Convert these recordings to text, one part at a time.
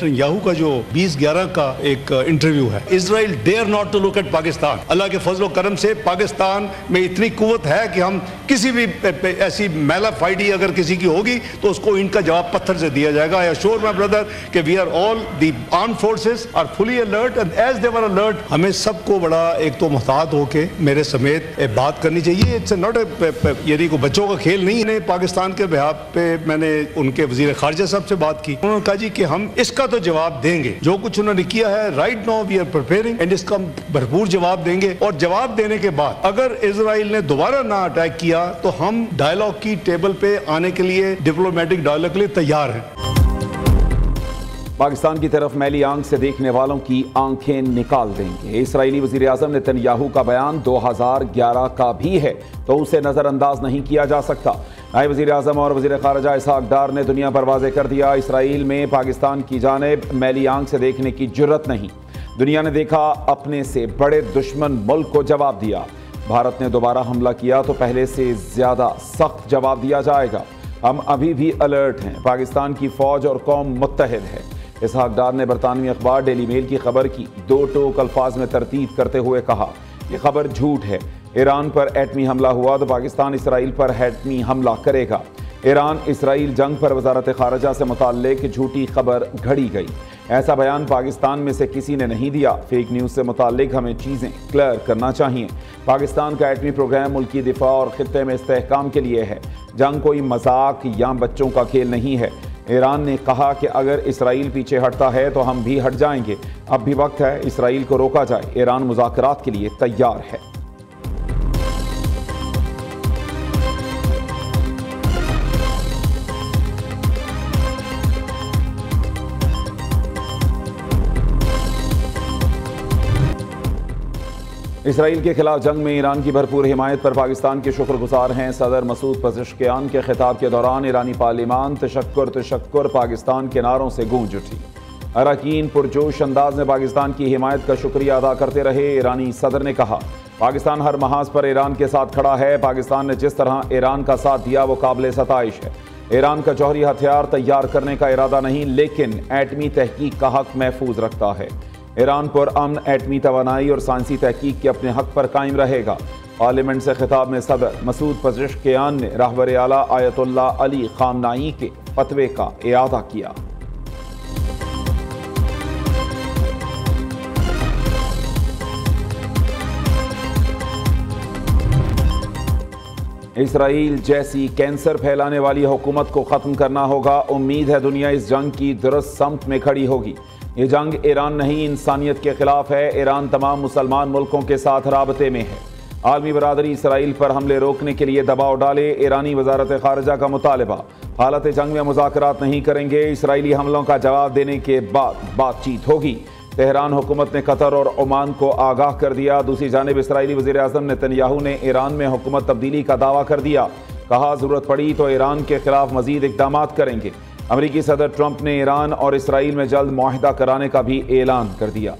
Netanyahu का जो 2011 का एक इंटरव्यू है, Israel dare not to look at Pakistan. अल्लाह के फजल करम से पाकिस्तान में इतनी कुव्वत है कि हम किसी भी ऐसी मैला फाइडी अगर किसी की होगी तो उसको इनका जवाब पत्थर से दिया जाएगा। आई एश्योर माय ब्रदर कि we are all the armed forces are fully alert and as they were alert हमें सबको बड़ा एक तो मुहतात होके मेरे समेत बात करनी चाहिए। इट्स नॉट यदि को बच्चों का खेल नहीं है। पाकिस्तान के बिहाफ पे मैंने उनके वजीर खारजा साहब से बात की, उन्होंने कहा जी कि हम इसका तो जवाब देंगे, जो कुछ उन्होंने किया है right now we are preparing and इसका भरपूर जवाब देंगे। और जवाब देने के बाद अगर इजराइल ने दोबारा ना अटैक किया तो हम डायलॉग की टेबल पे आने के लिए, डिप्लोमेटिक डायलॉग के लिए तैयार हैं। पाकिस्तान की तरफ मैली आंख से देखने वालों की आंखें निकाल देंगे। इस्राएली वज़ीर आज़म नेतन्याहू का बयान 2011 का भी है तो उसे नज़रअंदाज नहीं किया जा सकता। नायब वज़ीर आज़म और वज़ीर ख़ारजा इसहाक़ डार ने दुनिया पर वाज़ेह कर दिया, इसराइल में पाकिस्तान की जानिब मैली आंख से देखने की जुर्रत नहीं। दुनिया ने देखा, अपने से बड़े दुश्मन मुल्क को जवाब दिया। भारत ने दोबारा हमला किया तो पहले से ज़्यादा सख्त जवाब दिया जाएगा। हम अभी भी अलर्ट हैं, पाकिस्तान की फ़ौज और कौम मुत्तहिद है। इसहाक़ डार ने बरतानवी अखबार डेली मेल की खबर की दो टोक अल्फाज में तरतीब करते हुए कहा, यह खबर झूठ है। ईरान पर एटमी हमला हुआ तो पाकिस्तान इसराइल पर एटमी हमला करेगा। ईरान इसराइल जंग पर वजारत खारजा से मुताल्लिक झूठी खबर घड़ी गई। ऐसा बयान पाकिस्तान में से किसी ने नहीं दिया। फेक न्यूज़ से मुताल्लिक हमें चीज़ें क्लियर करना चाहिए। पाकिस्तान का एटमी प्रोग्राम मुल्की दिफा और खित्ते में इस्तेहकाम के लिए है। जंग कोई मजाक या बच्चों का खेल नहीं है। ईरान ने कहा कि अगर इसराइल पीछे हटता है तो हम भी हट जाएंगे। अब भी वक्त है इसराइल को रोका जाए। ईरान मुज़ाकरात के लिए तैयार है। इसराइल के खिलाफ जंग में ईरान की भरपूर हिमायत पर पाकिस्तान के शुक्रगुजार हैं। सदर मसूद पज़ेश्कियान के खिताब के दौरान ईरानी पार्लिमान तशक्कुर पाकिस्तान के नारों से गूंज उठी। अरकान पुरजोश अंदाज में पाकिस्तान की हिमायत का शुक्रिया अदा करते रहे। ईरानी सदर ने कहा, पाकिस्तान हर महाज पर ईरान के साथ खड़ा है। पाकिस्तान ने जिस तरह ईरान का साथ दिया वो काबिल सताइश है। ईरान का जौहरी हथियार तैयार करने का इरादा नहीं, लेकिन एटमी तहकीक का हक महफूज रखता है। ईरान पर अमन, एटमी तवानाई और साइंसी तहकीक के अपने हक पर कायम रहेगा। पार्लियामेंट से खिताब में सदर मसूद पज़ेश्कियान ने रहबर आला आयतुल्ला अली ख़ामनाई के फतवे का इआदा किया। इसराइल जैसी कैंसर फैलाने वाली हुकूमत को ख़त्म करना होगा। उम्मीद है दुनिया इस जंग की दुरुस्त समत में खड़ी होगी। ये जंग ईरान नहीं, इंसानियत के खिलाफ है। ईरान तमाम मुसलमान मुल्कों के साथ राबते में है। आलमी बरादरी इसराइल पर हमले रोकने के लिए दबाव डाले। ईरानी वजारत खारजा का मुतालबा, हालत जंग में मुज़ाकरात नहीं करेंगे। इसराइली हमलों का जवाब देने के बाद बातचीत होगी। तेहरान हुकूमत ने कतर और ओमान को आगाह कर दिया। दूसरी जानिब इसराइली वज़ीर आज़म नेतन्याहू ने ईरान में हुकूमत तब्दीली का दावा कर दिया। कहा, ज़रूरत पड़ी तो ईरान के खिलाफ मज़ीद इक़दाम करेंगे। अमरीकी सदर ट्रंप ने ईरान और इसराइल में जल्द मुआहिदा कराने का भी ऐलान कर दिया।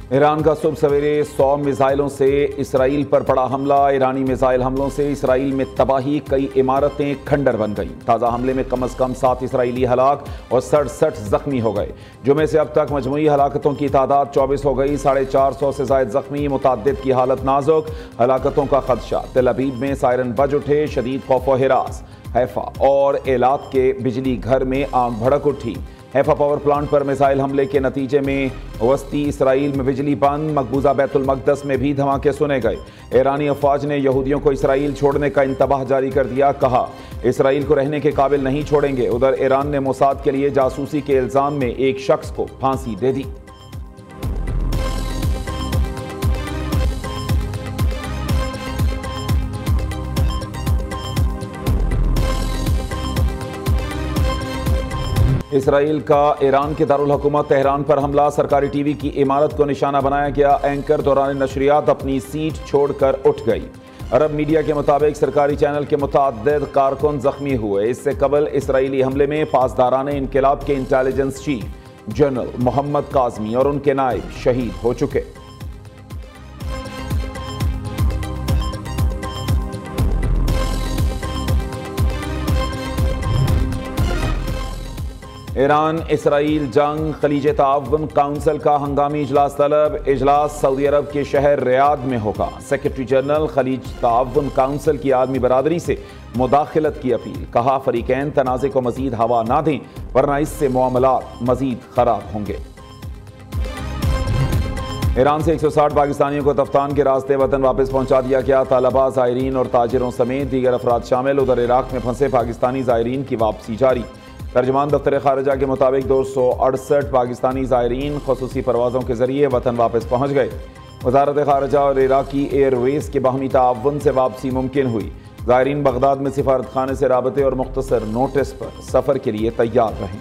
ईरान का सुबह सवेरे 100 मिसाइलों से इसराइल पर पड़ा हमला। ईरानी मिसाइल हमलों से इसराइल में तबाही, कई इमारतें खंडर बन गईं। ताज़ा हमले में कम अज़ कम 7 इसराइली हलाक और 67 जख्मी हो गए, जुमे से अब तक मजमूई हलाकतों की तादाद 24 हो गई। 450 से ज़ायद जख्मी, मुताद्दिद की हालत नाजुक। हलाकतों का खदशा। तेल अवीव में सायरन बज उठे, शदीद खौफ व हिरास। हैफा और एलात के बिजली घर में आग भड़क उठी। हैफा पावर प्लांट पर मिसाइल हमले के नतीजे में वस्ती इसराइल में बिजली बंद। मकबूजा बैतुल मक़दस में भी धमाके सुने गए। ईरानी अफवाज ने यहूदियों को इसराइल छोड़ने का इंतबाह जारी कर दिया। कहा, इसराइल को रहने के काबिल नहीं छोड़ेंगे। उधर ईरान ने मोसाद के लिए जासूसी के इल्ज़ाम में एक शख्स को फांसी दे दी। इसराइल का ईरान के दारुल हुकूमत तेहरान पर हमला। सरकारी टीवी की इमारत को निशाना बनाया गया। एंकर दौरान नशरियात अपनी सीट छोड़कर उठ गई। अरब मीडिया के मुताबिक सरकारी चैनल के मुताद्दिद कारकुन जख्मी हुए। इससे कबल इसराइली हमले में पासदारान इनकलाब के intelligence chief general Mohammad Kazmi और उनके नायब शहीद हो चुके। ईरान इसराइल जंग खलीज ताउन काउंसिल का हंगामी इजलास तलब। इजलास सऊदी अरब के शहर रियाद में होगा। सेक्रेटरी जनरल खलीज ताउन काउंसिल की आलमी बरादरी से मुदाखलत की अपील। कहा फरीकैन तनाज़े को मजीद हवा ना दें वरना इससे मामलात मजीद खराब होंगे। ईरान से 160 पाकिस्तानियों को तफ्तान के रास्ते वतन वापस पहुंचा दिया गया। तालबा, ज़ायरीन और ताजिरों समेत दीगर अफराद शामिल। उधर इराक में फंसे पाकिस्तानी ज़ायरीन की वापसी जारी। तर्जमान दफ्तर खारजा के मुताबिक 268 पाकिस्तानी ज़ायरीन खसूसी परवाज़ों के जरिए वतन वापस पहुँच गए। वजारत खारजा और इराकी एयरवेज के बाहमी ताउन से वापसी मुमकिन हुई। ज़ायरीन बगदाद में सिफारत खाने से राबते और मुख्तसर नोटिस पर सफ़र के लिए तैयार रहें।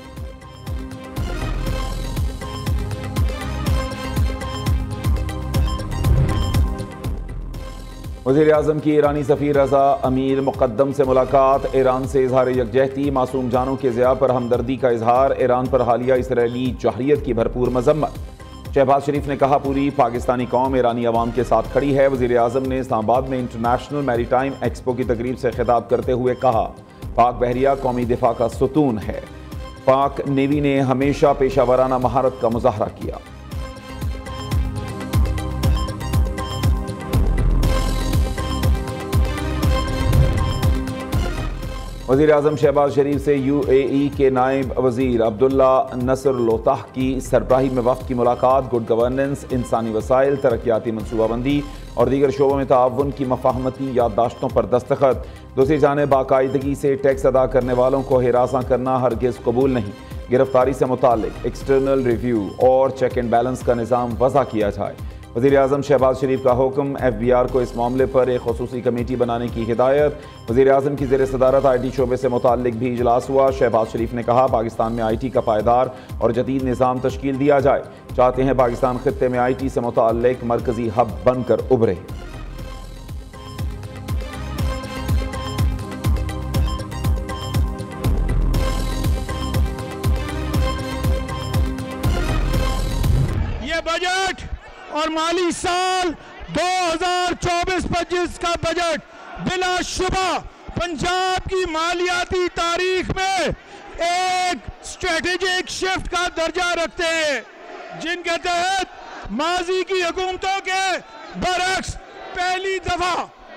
वज़ीर-ए-आज़म की ईरानी सफ़ीर रज़ा अमीर मुक़द्दम से मुलाकात। ईरान से इजहार यकजहती, मासूम जानों के ज़िया पर हमदर्दी का इजहार। ईरान पर हालिया इसराइली जहरियत की भरपूर मजम्मत। शहबाज शरीफ ने कहा पूरी पाकिस्तानी कौम ईरानी अवाम के साथ खड़ी है। वज़ीर-ए-आज़म ने इस्लामाबाद में इंटरनेशनल मैरीटाइम एक्सपो की तकरीब से खिताब करते हुए कहा पाक बहरिया कौमी दिफा का सुतून है। पाक नेवी ने हमेशा पेशावराना महारत का मुजाहरा किया। वज़ीर-ए-आज़म शहबाज शरीफ से UAE के नायब वज़ीर अब्दुल्ला नसर लोताह की सरबराही में वफ़द की मुलाकात। गुड गवर्नेंस, इंसानी वसाइल, तरक्याती मनसूबाबंदी और दीगर शोबों में ताउन की मफाहमती याददाश्तों पर दस्तखत। दूसरी जानिब बाकायदगी से टैक्स अदा करने वालों को हिरासा करना हरगिज़ कबूल नहीं। गिरफ्तारी से मुताल्लिक एक्सटर्नल रिव्यू और चेक एंड बैलेंस का निज़ाम वज़ा किया जाए। वज़ीर-ए-आज़म शहबाज शरीफ का हुक्म। FBR को इस मामले पर एक ख़ुसूसी कमेटी बनाने की हिदायत। वज़ीर-ए-आज़म की ज़ेर सदारत IT शोबे से मुताल्लिक भी इजलास हुआ। शहबाज शरीफ ने कहा पाकिस्तान में IT का पायदार और जदीद निज़ाम तश्कील दिया जाए। चाहते हैं पाकिस्तान खित्ते में IT से मुताल्लिक मरकज़ी हब बनकर उभरे। ये बजट और माली साल 2024-25 का बजट बिलाशुबा पंजाब की मालियाती तारीख में एक स्ट्रेटेजिक शिफ्ट का दर्जा रखते हैं, जिनके तहत माजी की हुकूमतों के बरक्स पहली दफा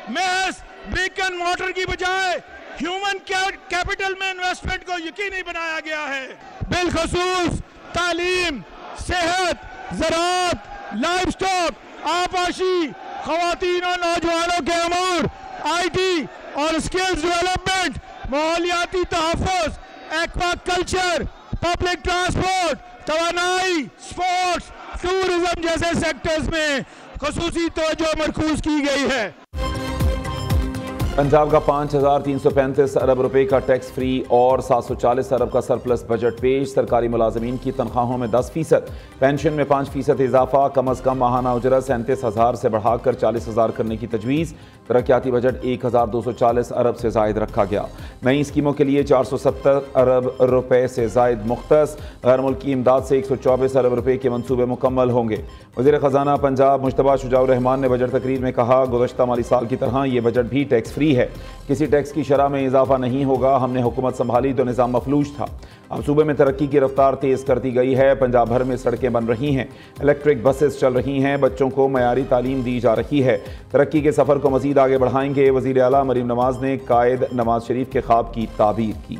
महज ब्रिक एंड मॉर्टर की बजाय ह्यूमन कैपिटल में इन्वेस्टमेंट को यकीनी बनाया गया है। बिलखसूस तालीम, सेहत, ज़राअत, लाइफ स्टॉक, आबाशी, खवातीन और नौजवानों के अमूर, IT और स्किल्स डेवलपमेंट, माहौलियाती तहफ़्फ़ुज़, एक्वा कल्चर, पब्लिक ट्रांसपोर्ट, तवानाई, स्पोर्ट्स, टूरिज्म जैसे सेक्टर्स में ख़ुसूसी तवज्जो मरकूज़ की गई है। पंजाब का 5335 अरब रुपए का टैक्स फ्री और 740 अरब का सरप्लस बजट पेश। सरकारी मुलाजमीन की तनख्वाहों में 10%, पेंशन में 5% इजाफा, कम अज़ कम माहाना उजरत 37,000 से बढ़ाकर 40,000 करने की तजवीज़। तरक्याती बजट 1240 अरब से जायद रखा गया। नई स्कीमों के लिए 470 अरब रुपए से जायद मुख्तस। गैर मुल्की इमदाद से 124 अरब रुपए के मनसूबे मुकम्मल होंगे। वज़ीर ख़जाना पंजाब मुश्तबा शुजाउर रहमान ने बजट तकरीर में कहा गुज़श्ता माली साल की तरह ये बजट भी टैक्स फ्री है। किसी टैक्स की शरह में इजाफा नहीं होगा। हमने हुकूमत संभाली तो निज़ाम मफलूज था, अब सूबे में तरक्की की रफ्तार तेज़ कर दी गई है। पंजाब भर में सड़कें बन रही हैं, इलेक्ट्रिक बसेस चल रही हैं, बच्चों को मयारी तालीम दी जा रही है। तरक्की के सफ़र को मज़ीद आगे बढ़ाएंगे। वज़ीर आला मरीम नवाज़ ने कायद नवाज शरीफ के ख्वाब की ताबीर की।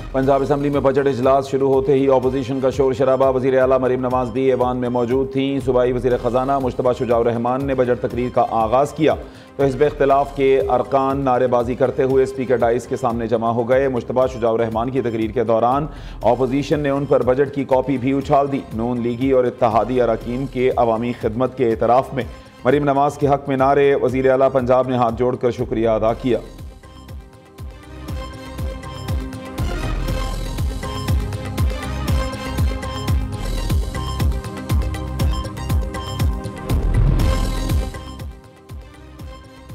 पंजाब असम्बली में बजट इजलास शुरू होते ही अपोजिशन का शोर शराबा। वज़ीर आला मरीम नवाज भी ऐवान में मौजूद थीं। सूबाई वज़ीर ख़जाना मुश्तबा शुजाउर रहमान ने बजट तकरीर का आगाज़ किया तो हिज़्ब इख्तिलाफ के अरकान नारेबाजी करते हुए स्पीकर डाइस के सामने जमा हो गए। मुश्तबा शुजाउर रहमान की तकरीर के दौरान अपोजिशन ने उन पर बजट की कॉपी भी उछाल दी। नून लीगी और इत्तेहादी अरकान के अवामी खिदमत के एतराफ़ में मरीम नवाज के हक़ में नारे। वज़ीर आला पंजाब ने हाथ जोड़कर शुक्रिया अदा किया।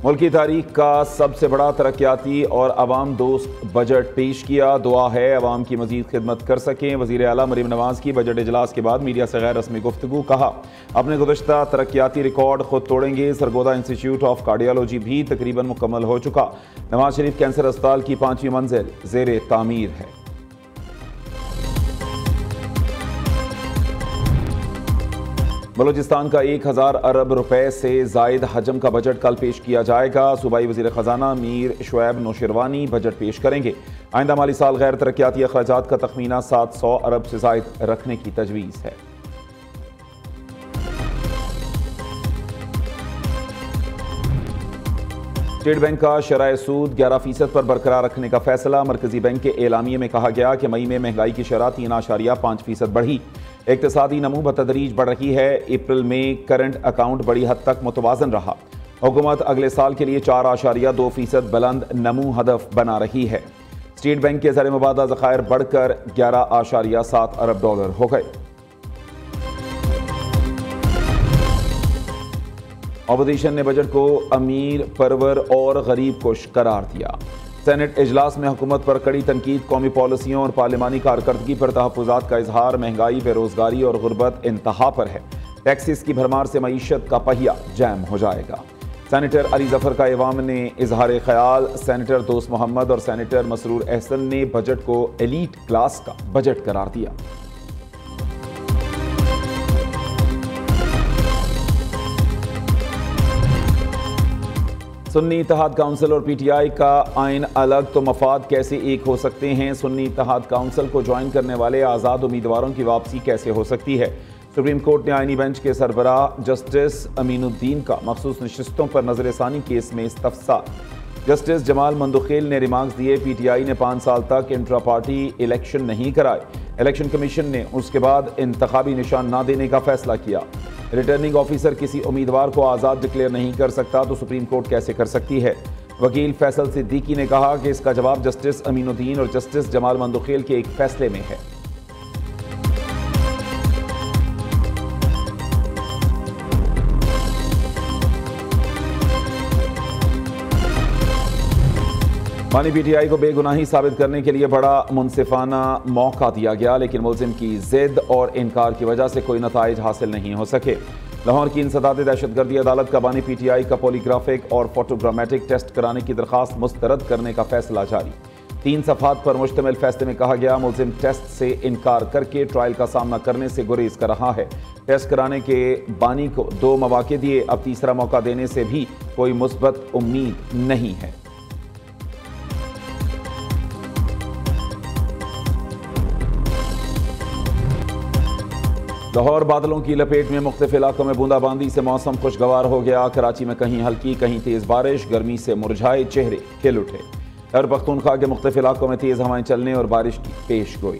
मुल्क की तारीख का सबसे बड़ा तरक्याती और अवाम दोस्त बजट पेश किया। दुआ है अवाम की मजीद खिदमत कर सकें। वज़ीर आला मरीम नवाज की बजट इजलास के बाद मीडिया से गैर रस्मी गुफ्तगू। कहा, अपने गुज़श्ता तरक्याती रिकॉर्ड खुद तोड़ेंगे। सरगोदा इंस्टीट्यूट ऑफ कार्डियोलॉजी भी तकरीबन मुकम्मल हो चुका। नवाज शरीफ कैंसर अस्पताल की 5वीं मंजिल ज़ेरे तामीर है। बलूचिस्तान का 1000 अरब रुपए से जायद हजम का बजट कल पेश किया जाएगा। सूबाई वज़ीर ख़जाना मीर शुएब नौशरवानी बजट पेश करेंगे। आइंदा माली साल गैर तरक्याती अखराजात का तखमीना 700 अरब से जायद रखने की तजवीज़ है। स्टेट बैंक का शरह सूद 11% पर बरकरार रखने का फैसला। मरकजी बैंक के एलामिये में कहा गया कि मई में महंगाई की शरह 3.5% बढ़ी। इक्तिसादी नमू बतदरीज बढ़ रही है। अप्रैल में करंट अकाउंट बड़ी हद तक मुतवाजन रहा। हुकूमत अगले साल के लिए 4.2% बुलंद नमू हदफ बना रही है। स्टेट बैंक के ज़र मुबादला ज़खायर बढ़कर 11.7 अरब डॉलर हो गए। अपोजिशन ने बजट को अमीर परवर और गरीब कुश करार दिया। सेनेट इजलास में हुकूमत पर कड़ी तनकीद। कौमी पॉलिसियों और पार्लिमानी कारकर्दगी पर तहफ़्फ़ुज़ात का इजहार। महंगाई, बेरोजगारी और गुर्बत इंतहा पर है। टैक्सेस की भरमार से मईशत का पहिया जैम हो जाएगा। सेनेटर अली जफर का ऐवान ने इजहार ख्याल। सेनेटर दोस्त मोहम्मद और सेनेटर मसरूर एहसन ने बजट को एलीट क्लास का बजट करार दिया। सुन्नी इत्तेहाद काउंसिल और पीटीआई का आइन अलग तो मफाद कैसे एक हो सकते हैं। सुन्नी इत्तेहाद काउंसिल को ज्वाइन करने वाले आज़ाद उम्मीदवारों की वापसी कैसे हो सकती है। सुप्रीम कोर्ट ने आइनी बेंच के सरबराह जस्टिस अमीनुद्दीन का मखसूस नशिस्तों पर नजरसानी केस में इस्तफसार। जस्टिस जमाल मंदुखेल ने रिमार्क्स दिए। पीटीआई ने 5 साल तक इंट्रा पार्टी इलेक्शन नहीं कराए। इलेक्शन कमीशन ने उसके बाद इंतखाबी निशान ना देने का फैसला किया। रिटर्निंग ऑफिसर किसी उम्मीदवार को आज़ाद डिक्लेयर नहीं कर सकता तो सुप्रीम कोर्ट कैसे कर सकती है। वकील फैसल सिद्दीकी ने कहा कि इसका जवाब जस्टिस अमीनुद्दीन और जस्टिस जमाल मंदुखेल के एक फैसले में है। मानी पीटीआई को बेगुनाही साबित करने के लिए बड़ा मुनसिफाना मौका दिया गया, लेकिन मुल्जिम की जिद और इनकार की वजह से कोई नताइज हासिल नहीं हो सके। लाहौर की इंसदाद दहशतगर्दी अदालत का बानी पीटीआई का पॉलीग्राफिक और फोटोग्रामेटिक टेस्ट कराने की दरख्वास्त मुस्तरद करने का फैसला जारी। 3 सफ़ात पर मुश्तमिल फैसले में कहा गया, मुल्जिम टेस्ट से इनकार करके ट्रायल का सामना करने से गुरेज कर रहा है। टेस्ट कराने के बानी को 2 मौके दिए, अब तीसरा मौका देने से भी कोई मुस्बत उम्मीद नहीं है। लाहौर बादलों की लपेट में मुख्तलिफ इलाकों में बूंदाबांदी से मौसम खुशगवार हो गया। कराची में कहीं हल्की कहीं तेज़ बारिश। गर्मी से मुरझाए चेहरे खिल उठे। खैबर पख्तूनख्वा के मुख्तलिफ इलाकों में तेज़ हवाएं चलने और बारिश की पेश गोई।